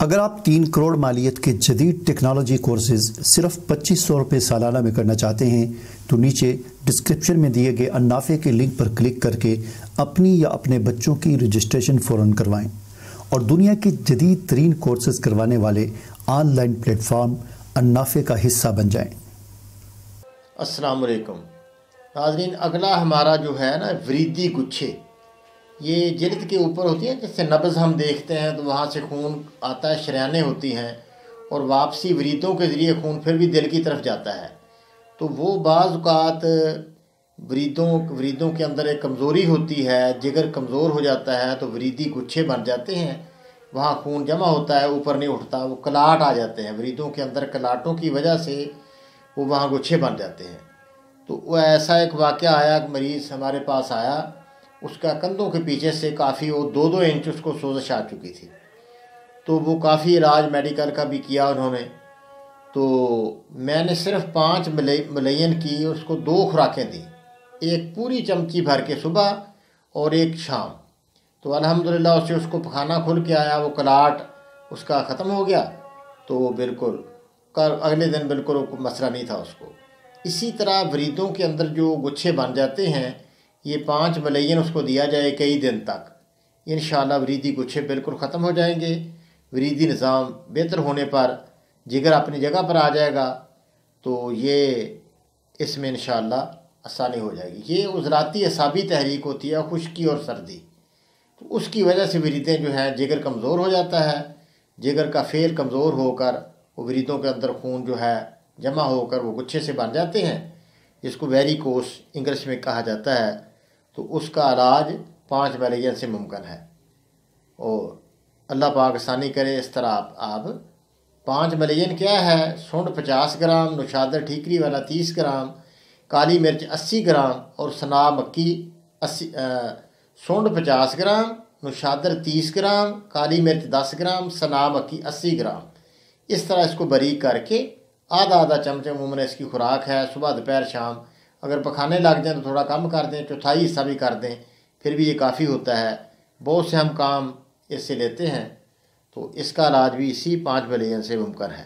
اگر آپ 3 کروڑ مالیت کے جدید ٹیکنالوجی کورسز صرف 2500 روپے سالانہ میں کرنا چاہتے ہیں تو نیچے ڈسکرپشن میں دیے گئے النافع کے لنک پر کلک کر کے اپنی یا اپنے بچوں کی رجسٹریشن فوراً کروائیں اور دنیا کی جدید ترین کورسز کروانے والے آن لائن پلیٹ فارم النافع کا حصہ بن جائیں۔ السلام علیکم ناظرین، اگلا ہمارا جو ہے نا وریدی گچھے، یہ جلد کے اوپر ہوتی ہیں، جس سے نبض ہم دیکھتے ہیں تو وہاں سے خون آتا ہے، شریانیں ہوتی ہیں اور واپسی وریدوں کے ذریعے خون پھر بھی دل کی طرف جاتا ہے۔ تو وہ بعض اوقات وریدوں کے اندر ایک کمزوری ہوتی ہے، جگر کمزور ہو جاتا ہے تو وریدی گچھے بن جاتے ہیں، وہاں خون جمع ہوتا ہے، اوپر نہیں اٹھتا، وہ کلاٹ آ جاتے ہیں، وریدوں کے اندر کلاٹوں کی وجہ سے وہ وہاں گچھے بن جاتے ہیں۔ تو وہ ایسا ایک واقعہ آیا کہ مریض ہمارے پاس آیا، اس کا کندھوں کے پیچھے سے کافی وہ 2 انچ اس کو سوزش آ چکی تھی۔ تو وہ کافی علاج میڈیکل کا بھی کیا انہوں نے، تو میں نے صرف 5 ملین کی اس کو 2 خوراکیں دیں، ایک پوری چمچی بھر کے صبح اور ایک شام۔ تو الحمدللہ اس کو پخانہ کھل کے آیا، وہ کلاٹ اس کا ختم ہو گیا، تو وہ بالکل اگلے دن بالکل مسئلہ نہیں تھا اس کو۔ اسی طرح وریدوں کے اندر جو گچھے بن جاتے ہیں، یہ 5 ملین اس کو دیا جائے کئی دن تک، انشاءاللہ وریدی گچھے بالکل ختم ہو جائیں گے۔ وریدی نظام بہتر ہونے پر جگر اپنی جگہ پر آ جائے گا، تو یہ اس میں انشاءاللہ آسانی ہو جائے گی۔ یہ عضلاتی اعصابی تحریک ہوتی ہے، خشکی اور سردی، تو اس کی وجہ سے وریدیں جو ہیں جگر کمزور ہو جاتا ہے، جگر کا فعل کمزور ہو کر وہ وریدوں کے اندر خون جو ہے جمع ہو کر وہ گچھے سے بن جاتے ہیں، جس کو ویریکوس انگلش میں کہا جاتا ہے۔ تو اس کا علاج 5 ملین سے ممکن ہے، اور اللہ پاک آسانی کرے۔ اس طرح آپ 5 ملین کیا ہے، سونڈ 50 گرام، نوشادر ٹھیکری والا 30 گرام، کالی مرچ 80 گرام اور سنا مکی 80، سونڈ 50 گرام، نوشادر 30 گرام، کالی مرچ 10 گرام، سنا مکی 80 گرام، اس طرح اس کو باریک کر کے آدھا چمچ عموماً اس کی خوراک ہے، صبح دوپہر شام۔ اگر پکھانے لگ جائیں تو تھوڑا کم کر دیں، 1/4 حصہ بھی کر دیں، پھر بھی یہ کافی ہوتا ہے۔ بہت سے ہم کام اس سے لیتے ہیں، تو اس کا علاج بھی اسی 5 ملین سے ممکن ہے۔